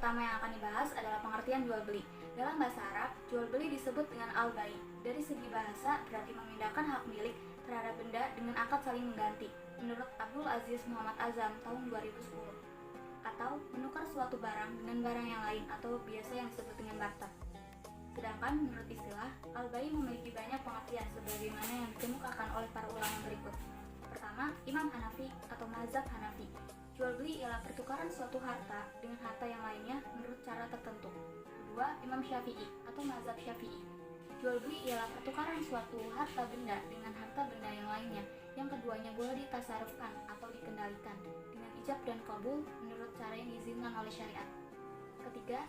pertama yang akan dibahas adalah pengertian jual beli. Dalam bahasa Arab, jual beli disebut dengan al-bai'. Dari segi bahasa, berarti memindahkan hak milik terhadap benda dengan akad saling mengganti, menurut Abdul Aziz Muhammad Azam tahun 2010. Atau menukar suatu barang dengan barang yang lain atau biasa yang disebut dengan barter. Sedangkan menurut istilah, al-bai' memiliki banyak pengertian sebagaimana yang dikemukakan oleh para ulama berikut. Pertama, Imam Hanafi atau mazhab Hanafi. Jual beli ialah pertukaran suatu harta dengan harta yang lainnya menurut cara tertentu. Kedua, Imam Syafi'i atau mazhab Syafi'i. Jual beli ialah pertukaran suatu harta benda dengan harta benda yang lainnya, yang keduanya boleh ditasarufkan atau dikendalikan dengan ijab dan qabul menurut cara yang diizinkan oleh syariat. Ketiga,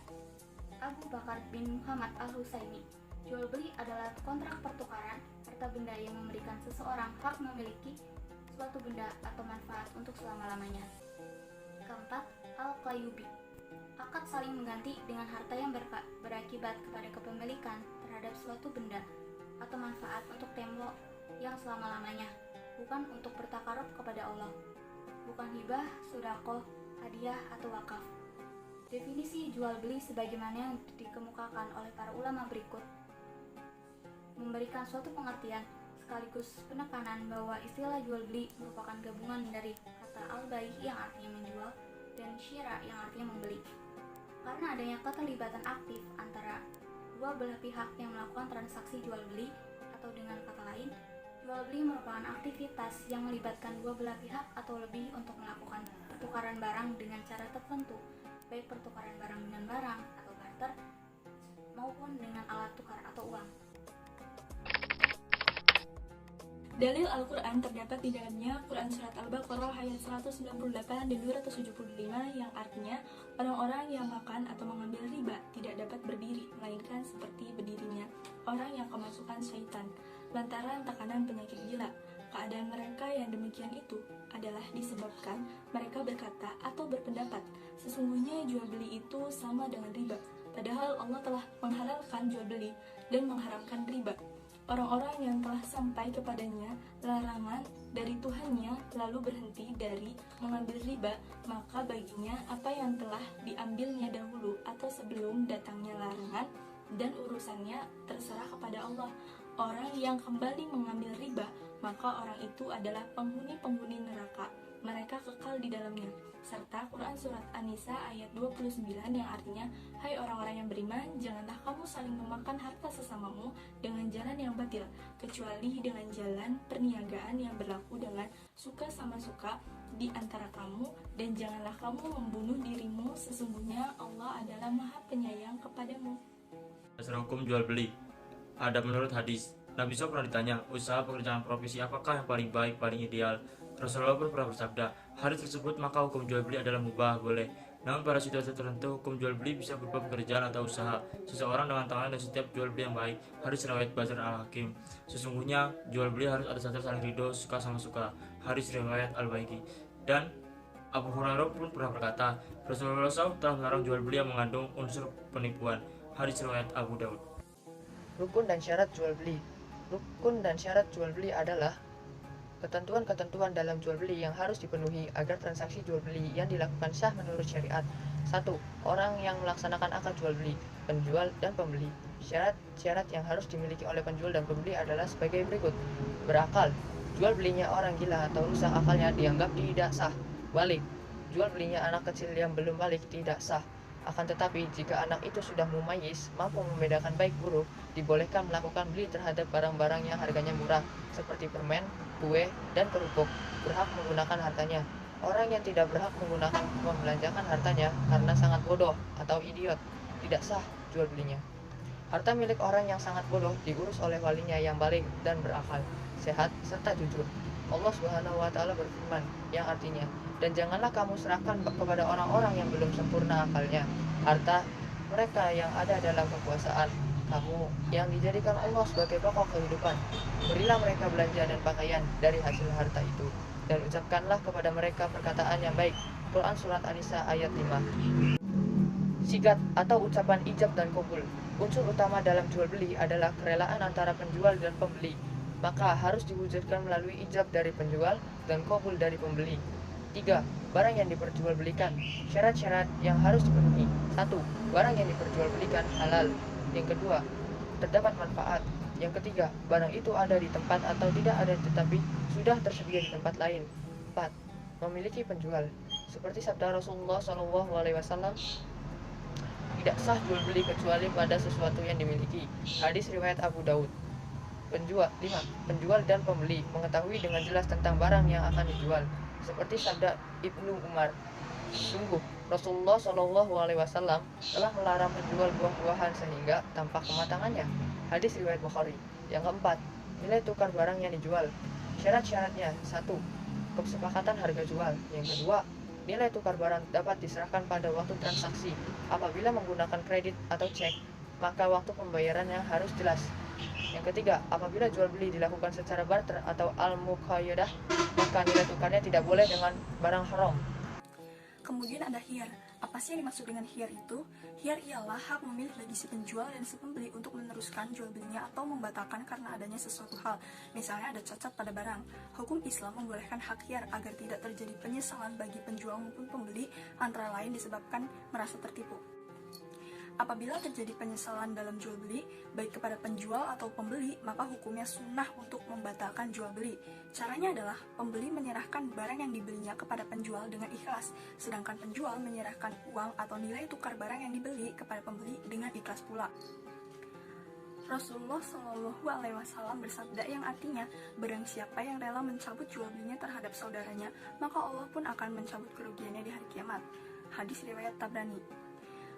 Abu Bakar bin Muhammad Al-Husaini. Jual beli adalah kontrak pertukaran harta benda yang memberikan seseorang hak memiliki suatu benda atau manfaat untuk selama-lamanya. Keempat, Al-Qayyubi. Akad saling mengganti dengan harta yang berakibat kepada kepemilikan terhadap suatu benda atau manfaat untuk tempo yang selama-lamanya, bukan untuk bertakarub kepada Allah, bukan hibah, sedekah, hadiah, atau wakaf. Definisi jual beli sebagaimana yang dikemukakan oleh para ulama berikut memberikan suatu pengertian sekaligus penekanan bahwa istilah jual beli merupakan gabungan dari kata al-bai' yang artinya menjual dan syira' yang artinya membeli. Karena adanya keterlibatan aktif antara dua belah pihak yang melakukan transaksi jual beli, atau dengan kata lain, jual beli merupakan aktivitas yang melibatkan dua belah pihak atau lebih untuk melakukan pertukaran barang dengan cara tertentu, baik pertukaran barang dengan barang atau barter maupun dengan alat tukar atau uang. Dalil Al-Quran terdapat di dalamnya Quran Surat Al-Baqarah ayat 198 dan 275 yang artinya orang-orang yang makan atau mengambil riba tidak dapat berdiri melainkan seperti berdirinya orang yang kemasukan syaitan lantaran tekanan penyakit gila. Keadaan mereka yang demikian itu adalah disebabkan mereka berkata atau berpendapat sesungguhnya jual beli itu sama dengan riba, padahal Allah telah menghalalkan jual beli dan mengharamkan riba. Orang-orang yang telah sampai kepadanya larangan dari Tuhannya lalu berhenti dari mengambil riba, maka baginya apa yang telah diambilnya dahulu atau sebelum datangnya larangan, dan urusannya terserah kepada Allah. Orang yang kembali mengambil riba, maka orang itu adalah penghuni-penghuni neraka, mereka kekal di dalamnya. Serta Quran Surat An-Nisa ayat 29 yang artinya, hai orang-orang yang beriman, janganlah kamu saling memakan harta sesamamu dengan jalan yang batil, kecuali dengan jalan perniagaan yang berlaku dengan suka sama suka di antara kamu, dan janganlah kamu membunuh dirimu, sesungguhnya Allah adalah Maha Penyayang kepadamu. Dasar hukum jual beli. Ada menurut hadis, Nabi SAW pernah ditanya, usaha pekerjaan profesi apakah yang paling baik, paling ideal? Rasulullah pun pernah bersabda, hari tersebut maka hukum jual beli adalah mubah, boleh. Namun pada situasi tertentu, hukum jual beli bisa berupa pekerjaan atau usaha seseorang dengan tangan dan setiap jual beli yang baik. Hadis riwayat Bazar Al-Hakim. Sesungguhnya jual beli harus ada dasar saling ridho, suka sama suka. Hadis riwayat Al-Baihaqi. Dan Abu Hurairah pun pernah berkata, Rasulullah SAW telah melarang jual beli yang mengandung unsur penipuan. Hadis riwayat Abu Daud. Rukun dan syarat jual beli. Rukun dan syarat jual beli adalah ketentuan-ketentuan dalam jual beli yang harus dipenuhi agar transaksi jual beli yang dilakukan sah menurut syariat. 1. Orang yang melaksanakan akad jual beli, penjual dan pembeli. Syarat-syarat yang harus dimiliki oleh penjual dan pembeli adalah sebagai berikut. Berakal. Jual belinya orang gila atau rusak akalnya dianggap tidak sah. Balik. Jual belinya anak kecil yang belum balik tidak sah. Akan tetapi, jika anak itu sudah mumayyiz, mampu membedakan baik buruk, dibolehkan melakukan beli terhadap barang-barang yang harganya murah, seperti permen, kue, dan kerupuk, berhak menggunakan hartanya. Orang yang tidak berhak menggunakan membelanjakan hartanya karena sangat bodoh atau idiot, tidak sah jual belinya. Harta milik orang yang sangat bodoh diurus oleh walinya yang balik dan berakal, sehat, serta jujur. Allah Subhanahu wa Ta'ala berfirman, yang artinya, dan janganlah kamu serahkan kepada orang-orang yang belum sempurna akalnya harta mereka yang ada dalam kekuasaan kamu yang dijadikan Allah sebagai pokok kehidupan. Berilah mereka belanja dan pakaian dari hasil harta itu, dan ucapkanlah kepada mereka perkataan yang baik. Quran Surat An-Nisa ayat 5. Sigat atau ucapan ijab dan qabul. Unsur utama dalam jual beli adalah kerelaan antara penjual dan pembeli, maka harus diwujudkan melalui ijab dari penjual dan qabul dari pembeli. 3. Barang yang diperjualbelikan. Syarat-syarat yang harus dipenuhi. 1. Barang yang diperjualbelikan halal. Yang kedua, terdapat manfaat. Yang ketiga, barang itu ada di tempat atau tidak ada tetapi sudah tersedia di tempat lain. 4. Memiliki penjual. Seperti sabda Rasulullah SAW, tidak sah jual beli kecuali pada sesuatu yang dimiliki. Hadis riwayat Abu Daud. 5. Penjual dan pembeli mengetahui dengan jelas tentang barang yang akan dijual. Seperti sabda Ibnu Umar, sungguh Rasulullah SAW telah melarang menjual buah-buahan sehingga tampak kematangannya. Hadis riwayat Bukhari. Yang keempat, nilai tukar barang yang dijual. Syarat-syaratnya: 1. Kesepakatan harga jual. Yang kedua, nilai tukar barang dapat diserahkan pada waktu transaksi. Apabila menggunakan kredit atau cek, maka waktu pembayarannya harus jelas. Yang ketiga, apabila jual beli dilakukan secara barter atau al-muqayyadah, maka nilai tukarnya tidak boleh dengan barang haram. Kemudian ada khiyar. Apa sih yang dimaksud dengan khiyar itu? Khiyar ialah hak memilih bagi si penjual dan si pembeli untuk meneruskan jual belinya atau membatalkan karena adanya sesuatu hal. Misalnya ada cacat pada barang. Hukum Islam membolehkan hak khiyar agar tidak terjadi penyesalan bagi penjual maupun pembeli, antara lain disebabkan merasa tertipu. Apabila terjadi penyesalan dalam jual beli, baik kepada penjual atau pembeli, maka hukumnya sunnah untuk membatalkan jual beli. Caranya adalah pembeli menyerahkan barang yang dibelinya kepada penjual dengan ikhlas, sedangkan penjual menyerahkan uang atau nilai tukar barang yang dibeli kepada pembeli dengan ikhlas pula. Rasulullah SAW bersabda yang artinya, barang siapa yang rela mencabut jual belinya terhadap saudaranya, maka Allah pun akan mencabut kerugiannya di hari kiamat. Hadis riwayat Tabrani.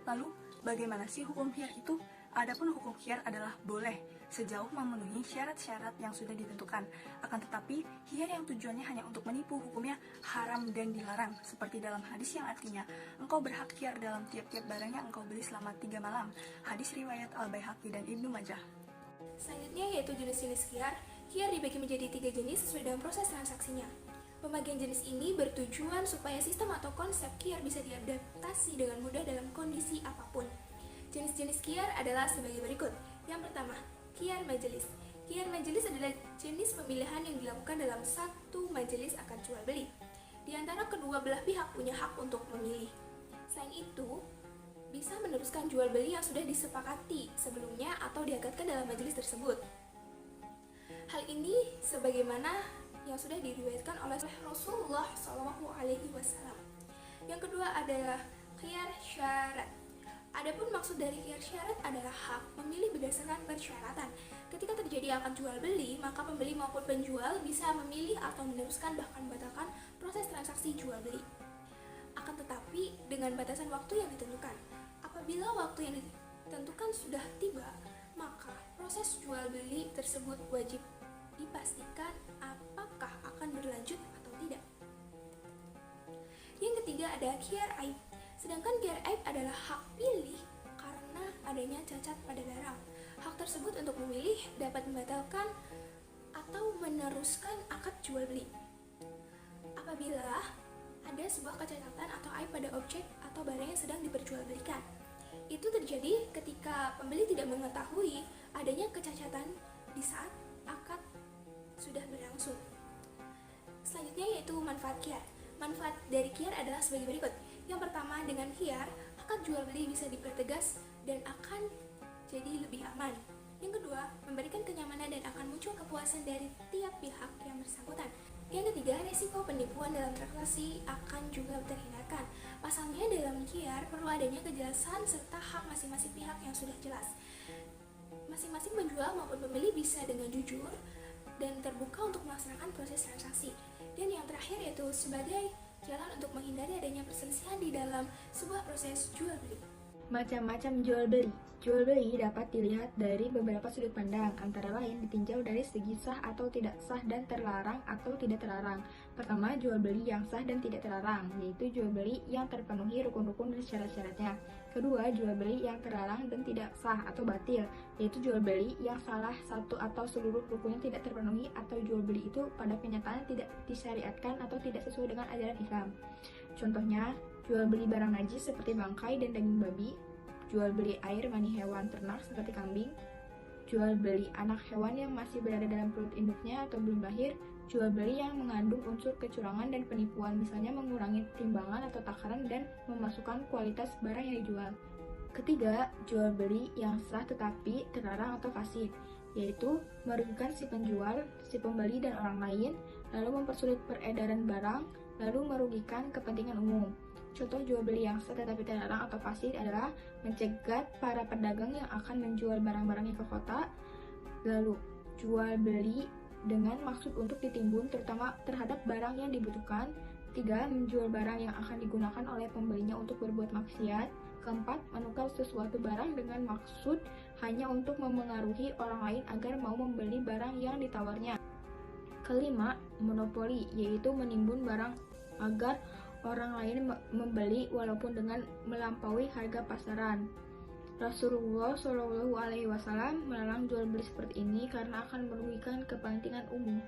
Lalu, bagaimana sih hukum khiyar itu? Adapun hukum khiyar adalah boleh, sejauh memenuhi syarat-syarat yang sudah ditentukan. Akan tetapi, khiyar yang tujuannya hanya untuk menipu hukumnya haram dan dilarang, seperti dalam hadis yang artinya, engkau berhak khiyar dalam tiap-tiap barang yang engkau beli selama 3 malam. Hadis riwayat Al-Baihaqi dan Ibnu Majah. Selanjutnya yaitu jenis-jenis khiyar. Khiyar dibagi menjadi 3 jenis sesuai dengan proses transaksinya. Pembagian jenis ini bertujuan supaya sistem atau konsep khiyar bisa diadaptasi dengan mudah dalam kondisi apapun. Jenis-jenis khiyar adalah sebagai berikut. Yang pertama, khiyar majelis. Khiyar majelis adalah jenis pemilihan yang dilakukan dalam satu majelis akad jual beli. Di antara kedua belah pihak punya hak untuk memilih. Selain itu, bisa meneruskan jual beli yang sudah disepakati sebelumnya atau diakadkan dalam majelis tersebut. Hal ini sebagaimana yang sudah diriwayatkan oleh Rasulullah SAW. Yang kedua adalah khiyar syarat. Adapun maksud dari khiyar syarat adalah hak memilih berdasarkan persyaratan. Ketika terjadi akad jual beli, maka pembeli maupun penjual bisa memilih atau meneruskan bahkan membatalkan proses transaksi jual beli. Akan tetapi dengan batasan waktu yang ditentukan. Apabila waktu yang ditentukan sudah tiba, maka proses jual beli tersebut wajib dipastikan apakah akan berlanjut atau tidak. Yang ketiga ada khiyar aib. Sedangkan khiyar aib adalah hak pilih karena adanya cacat pada barang. Hak tersebut untuk memilih dapat membatalkan atau meneruskan akad jual beli. Apabila ada sebuah kecacatan atau aib pada objek atau barang yang sedang diperjualbelikan. Itu terjadi ketika pembeli tidak mengetahui adanya kecacatan di saat akad sudah berlangsung. Selanjutnya yaitu manfaat khiyar. Manfaat dari khiyar adalah sebagai berikut. Yang pertama, dengan khiyar, akad jual beli bisa dipertegas dan akan jadi lebih aman. Yang kedua, memberikan kenyamanan dan akan muncul kepuasan dari tiap pihak yang bersangkutan. Yang ketiga, resiko penipuan dalam transaksi akan juga terhindarkan. Pasalnya dalam khiyar perlu adanya kejelasan serta hak masing-masing pihak yang sudah jelas. Masing-masing penjual maupun pembeli bisa dengan jujur dan terbuka untuk melaksanakan proses transaksi. Dan yang terakhir yaitu sebagai jalan untuk menghindari adanya perselisihan di dalam sebuah proses jual beli. Macam-macam jual beli. Jual beli dapat dilihat dari beberapa sudut pandang, antara lain ditinjau dari segi sah atau tidak sah dan terlarang atau tidak terlarang. Pertama, jual beli yang sah dan tidak terlarang, yaitu jual beli yang terpenuhi rukun-rukun dan syarat-syaratnya. Kedua, jual beli yang terlarang dan tidak sah atau batil, yaitu jual beli yang salah satu atau seluruh rukunnya tidak terpenuhi atau jual beli itu pada kenyataan tidak disyariatkan atau tidak sesuai dengan ajaran Islam. Contohnya, jual beli barang najis seperti bangkai dan daging babi, jual beli air mani hewan ternak seperti kambing, jual beli anak hewan yang masih berada dalam perut induknya atau belum lahir, jual beli yang mengandung unsur kecurangan dan penipuan, misalnya mengurangi timbangan atau takaran dan memasukkan kualitas barang yang dijual. Ketiga, jual beli yang sah tetapi terlarang atau fasid, yaitu merugikan si penjual, si pembeli, dan orang lain, lalu mempersulit peredaran barang, lalu merugikan kepentingan umum. Contoh jual beli yang sah tetapi terlarang atau fasid adalah mencegat para pedagang yang akan menjual barang-barangnya ke kota, lalu jual beli dengan maksud untuk ditimbun terutama terhadap barang yang dibutuhkan. 3. Menjual barang yang akan digunakan oleh pembelinya untuk berbuat maksiat. 4. Menukar sesuatu barang dengan maksud hanya untuk memengaruhi orang lain agar mau membeli barang yang ditawarnya. 5. Monopoli, yaitu menimbun barang agar orang lain membeli walaupun dengan melampaui harga pasaran. Rasulullah Shallallahu Alaihi Wasallam melarang jual beli seperti ini karena akan merugikan kepentingan umum.